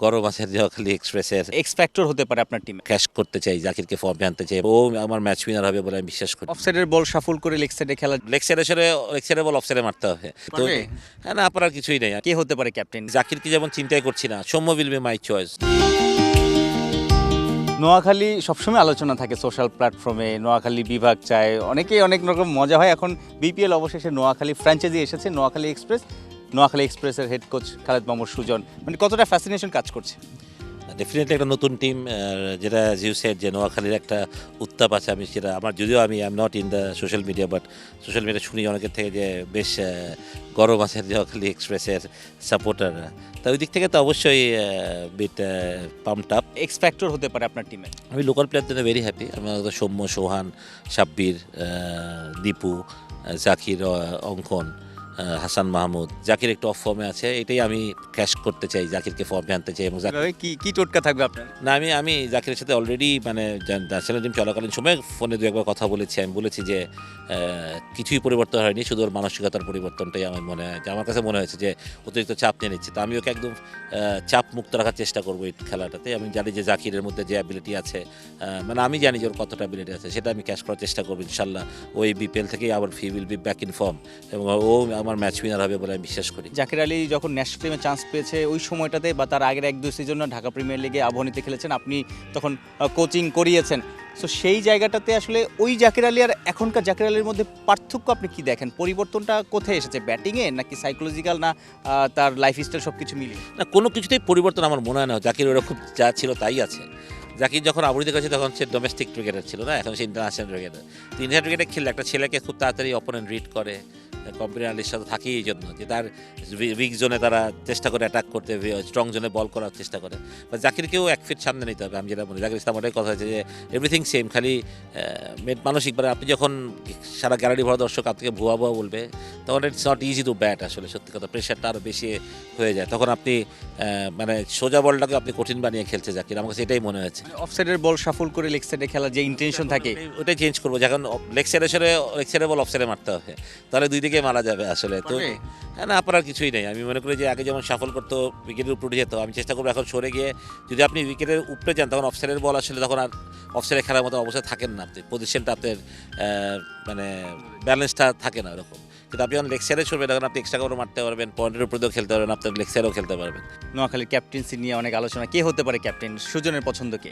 গরম আছে নোয়াখালী এক্সপ্রেসের এক্স ফ্যাক্টর হতে পারে আপনার টিমে। ক্যাশ করতে চাই, জাকিরকে ফর্মে আনতে চাই। ও আমার ম্যাচ উইনার হবে বলে আমি বিশ্বাস করি। অফসাইডের বল শাফল করে লেগ সাইডে খেলা লেগ সাইডে বল অফ সাইডে মারতে হবে। তো পারবে? হ্যাঁ, না পারার কিছুই নেই। কে হতে পারে ক্যাপ্টেন? জাকিরকে যেমন চিন্তাই করছি না, Soumya will be my choice. Noakhali সবসময় আলোচনা থাকে সোশ্যাল প্ল্যাটফর্মে, নোয়াখালী বিভাগ চায়, অনেকেই অনেক রকম মজা হয়। এখন বিপিএল অবশেষে নোয়াখালী ফ্র্যাঞ্চাইজি এসেছে, নোয়াখালী এক্সপ্রেস। নোয়াখালী এক্সপ্রেসের হেড কোচ খালেদ মাহমুদ সুজন, মানে কতটা ফ্যাসিনেশন কাজ করছে? ডেফিনেটলি একটা নতুন টিম, যেটা জিউ সেড যে নোয়াখালীর একটা উত্তাপ আছে। আমি সেটা আমার, যদিও আমি I am not in the social media, but social media শুনি অনেকের থেকে যে বেশ গরম আছে নোয়াখালী এক্সপ্রেসের সাপোর্টাররা। তা ওই দিক থেকে তো অবশ্যই bit pumped up. X factor হতে পারে আপনার টিমে? আমি লোকাল প্লেয়ার জন্য ভেরি হ্যাপি। আমার সৌম্য, সোহান, সাব্বির, দীপু, জাকির, অঙ্কন, হাসান মাহমুদ। জাকির একটু অফ ফর্মে আছে, এটাই আমি ক্যাশ করতে চাই, জাকিরকে ফর্মে আনতে চাই। এবং এভাবে কি কি টোটকা থাকবে আপনার? না, আমি জাকিরের সাথে অলরেডি মানে ন্যাশনাল টিম চলাকালীন সময় ফোনে দু একবার কথা বলেছি। আমি বলেছি যে কিছুই পরিবর্তন হয়নি, শুধু ওর মানসিকতার পরিবর্তনটাই আমার মনে হয়, যে আমার কাছে মনে হয়েছে যে অতিরিক্ত চাপ নিয়ে নিচ্ছে। তো আমি ওকে একদম চাপ মুক্ত রাখার চেষ্টা করবো এই খেলাটাতে। আমি জানি যে জাকিরের মধ্যে যে অ্যাবিলিটি আছে, মানে আমি জানি যে ওর কতটা অ্যাবিলিটি আছে, সেটা আমি ক্যাশ করার চেষ্টা করবো ইনশাল্লাহ। ওই বিপিএল থেকেই আবার he will be back in form, এবং ও আমার ম্যাচ উইনার হবে বলে আমি বিশ্বাস করি। জাকির আলী যখন ন্যাশনাল টিমে চান্স পেয়েছে ওই সময়টাতে বা তার আগের এক দুই সিজন ঢাকা প্রিমিয়ার লিগে আবাহনীতে খেলেছেন, আপনি তখন কোচিং করিয়েছেন। সো সেই জায়গাটাতে আসলে ওই জাকির আলী আর এখনকার জাকির আলীর মধ্যে পার্থক্য আপনি কি দেখেন? পরিবর্তনটা কোথায় এসেছে? ব্যাটিংয়ে নাকি সাইকোলজিক্যাল, না তার লাইফস্টাইল সব কিছু মিলিয়ে? না, কোনো কিছুতেই পরিবর্তন আমার মনে হয় না। জাকির ওরকম যা ছিল তাই আছে। জাকির যখন আবুরিতে গেছে তখন সে ডোমেস্টিক ক্রিকেটার ছিল না, এখন সে ইন্টারন্যাশনাল ক্রিকেটার। তো ইন্টারন্যাশনাল ক্রিকেটে খেললে একটা ছেলেকে খুব তাড়াতাড়ি অপোনেন্ট রিড করে, কম্পিটিশনের সাথে থাকেই এই জন্য যে তার উইক জোনে তারা চেষ্টা করে অ্যাটাক করতে, স্ট্রং জোনে বল করার চেষ্টা করে। বা জাকিরকেও এক ফিট সামনে নিতে হবে। আমি যেটা বলি, জাকির ইসলাম ওটাই কথা হয়েছে যে এভরিথিং সেম, খালি মানসিকভাবে আপনি যখন সারা গ্যালারি ভরা দর্শক আপনাকে ভুয়া ভুয়া বলবে, তখন it's not easy to bat. আসলে সত্যি কথা, প্রেশারটা আরও বেশি হয়ে যায়। তখন আপনি মানে সোজা বলটাকে আপনি কঠিন বানিয়ে খেলছে জাকির, আমার কাছে এটাই মনে হয়েছে। অফসাইডের বল শাফল করে লেগ সাইডে খেলার যে ইন্টেনশন থাকে, ওটাই চেঞ্জ করবো, যখন লেগ সাইডে বল অফ সাইডে মারতে হবে, তাহলে দুই দিকে মারা যাবে আসলে। তো পারবে? হ্যাঁ, না পারার কিছুই নেই। আমি মনে করি যে আগে যেমন সাফল করতো, উইকেটের উপরে উঠে যেত, আমি চেষ্টা করবো এখন সরে গিয়ে, যদি আপনি উইকেটের উপরে যান তখন অফ সাইডের বল আসলে তখন আর অফ সাইডে খেলার মতো অবস্থায় থাকেন না আপনি, পজিশনটা আপনার মানে ব্যালেন্সটা থাকে না ওরকম। কিন্তু আপনি যখন লেগ সাইডে সরবেন তখন আপনি এক্সট্রা করে মারতে পারবেন, পয়েন্টের উপরে দিয়েও খেলতে পারবেন, আপনার লেগ সাইডেও খেলতে পারবেন। নোয়াখালীর ক্যাপ্টেন্সি নিয়ে অনেক আলোচনা, কে হতে পারে ক্যাপ্টেন? সুজনের পছন্দ কে?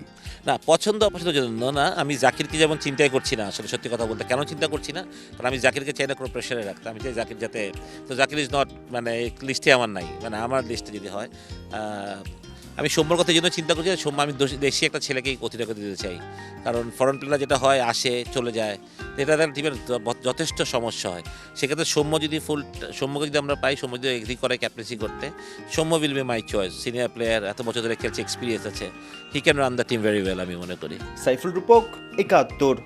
না, পছন্দ অপছন্দের জন্য না, আমি জাকিরকে যেমন চিন্তাই করছি না আসলে, সত্যি কথা বলতে। কেন চিন্তা করছি না? কারণ আমি জাকিরকে চাই না কোনো প্রেশারে রাখতে। আমি চাই জাকির যাতে, তো জাকির ইজ নট মানে লিস্টে আমার নাই, মানে আমার লিস্টে যদি হয় আমি সৌম্যর কথা এই জন্য চিন্তা করছি। সৌম্য আমি দেশি একটা ছেলেকেই অতিরিক্ত দিতে চাই, কারণ ফরেন প্লেয়ার যেটা হয় আসে চলে যায়, এটা তার টিমের যথেষ্ট সমস্যা হয়। সেক্ষেত্রে সৌম্যকে যদি আমরা পাই, সৌম্য যদি এগ্রি করে ক্যাপ্টেন্সি করতে, Soumya will be my choice. Senior player, এত বছর ধরে খেলছে, এক্সপিরিয়েন্স আছে, he can run the team very well আমি মনে করি। সাইফুল রূপক, ৭১।